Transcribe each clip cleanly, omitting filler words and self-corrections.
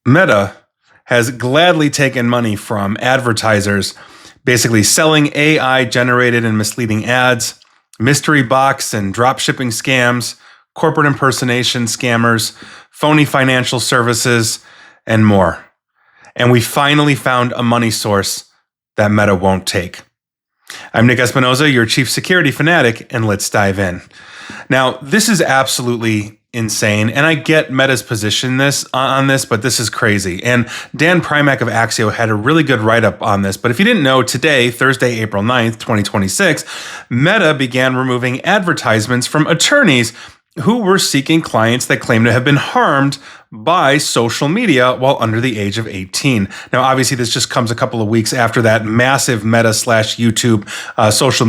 Meta has gladly taken money from advertisers, basically selling AI generated and misleading ads, mystery box and drop shipping scams, corporate impersonation scammers, phony financial services, and more. And we finally found a money source that Meta won't take. I'm Nick Espinoza, your chief security fanatic, and let's dive in. Now, this is absolutely insane, and I get Meta's position on this, but this is crazy. And Dan Primack of Axio had a really good write-up on this, but if you didn't know, today, Thursday, April 9th, 2026, Meta began removing advertisements from attorneys who were seeking clients that claim to have been harmed by social media while under the age of 18. Now, obviously, this just comes a couple of weeks after that massive Meta/YouTube social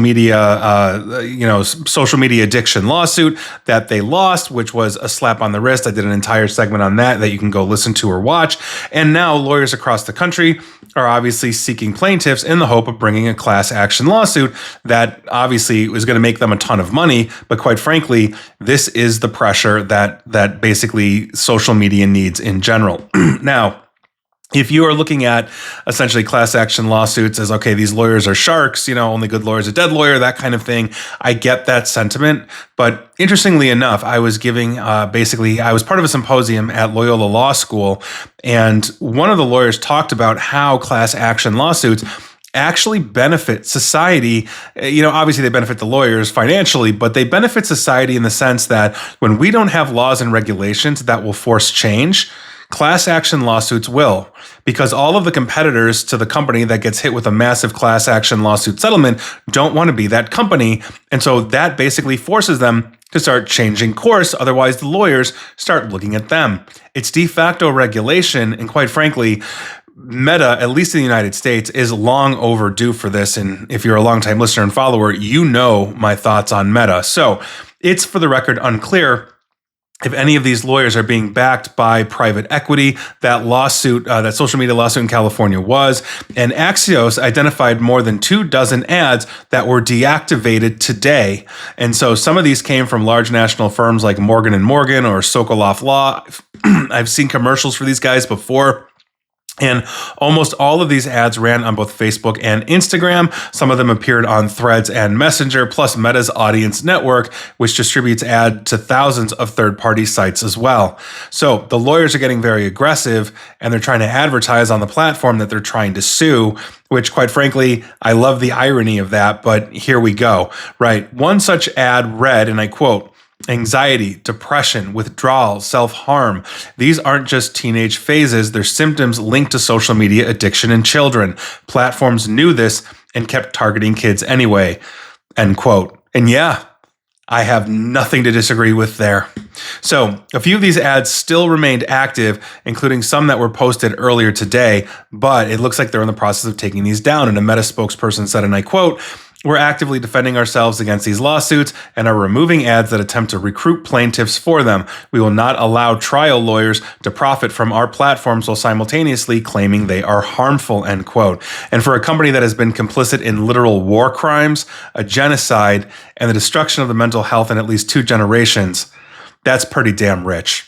media addiction lawsuit that they lost, which was a slap on the wrist. I did an entire segment on that you can go listen to or watch. And now lawyers across the country are obviously seeking plaintiffs in the hope of bringing a class action lawsuit that obviously is going to make them a ton of money. But quite frankly, this is the pressure that basically social media needs in general. Now, if you are looking at essentially class action lawsuits as, okay, these lawyers are sharks, only good lawyers a dead lawyer, that kind of thing, I get that sentiment. But interestingly enough, I was I was part of a symposium at Loyola Law School, and one of the lawyers talked about how class action lawsuits actually benefit society. Obviously they benefit the lawyers financially, but they benefit society in the sense that when we don't have laws and regulations that will force change, class action lawsuits will, because all of the competitors to the company that gets hit with a massive class action lawsuit settlement don't want to be that company. And so that basically forces them to start changing course. Otherwise, the lawyers start looking at them. It's de facto regulation. And quite frankly, Meta, at least in the United States, is long overdue for this. And if you're a longtime listener and follower, you know my thoughts on Meta. So it's, for the record, unclear if any of these lawyers are being backed by private equity. That lawsuit, that social media lawsuit in California was. And Axios identified more than 24 ads that were deactivated today. And so some of these came from large national firms like Morgan & Morgan or Sokoloff Law. I've seen commercials for these guys before. And almost all of these ads ran on both Facebook and Instagram. Some of them appeared on Threads and Messenger, plus Meta's Audience Network, which distributes ads to thousands of third-party sites as well. So the lawyers are getting very aggressive, and they're trying to advertise on the platform that they're trying to sue, which, quite frankly, I love the irony of that, but here we go. Right. One such ad read, and I quote, "Anxiety, depression, withdrawal, self-harm. These aren't just teenage phases. They're symptoms linked to social media addiction in children. Platforms knew this and kept targeting kids anyway." End quote. And yeah, I have nothing to disagree with there. So a few of these ads still remained active, including some that were posted earlier today, but it looks like they're in the process of taking these down. And a Meta spokesperson said, and I quote, "We're actively defending ourselves against these lawsuits and are removing ads that attempt to recruit plaintiffs for them. We will not allow trial lawyers to profit from our platforms while simultaneously claiming they are harmful," end quote. And for a company that has been complicit in literal war crimes, a genocide, and the destruction of the mental health in at least 2 generations, that's pretty damn rich.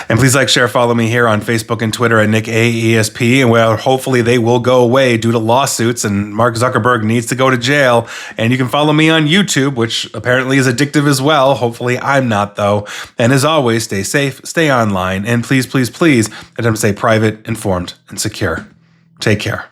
And please like, share, follow me here on Facebook and Twitter at NickAESP, and well, hopefully they will go away due to lawsuits and Mark Zuckerberg needs to go to jail. And you can follow me on YouTube, which apparently is addictive as well. Hopefully I'm not, though. And as always, stay safe, stay online, and please, please, please attempt to stay private, informed, and secure. Take care.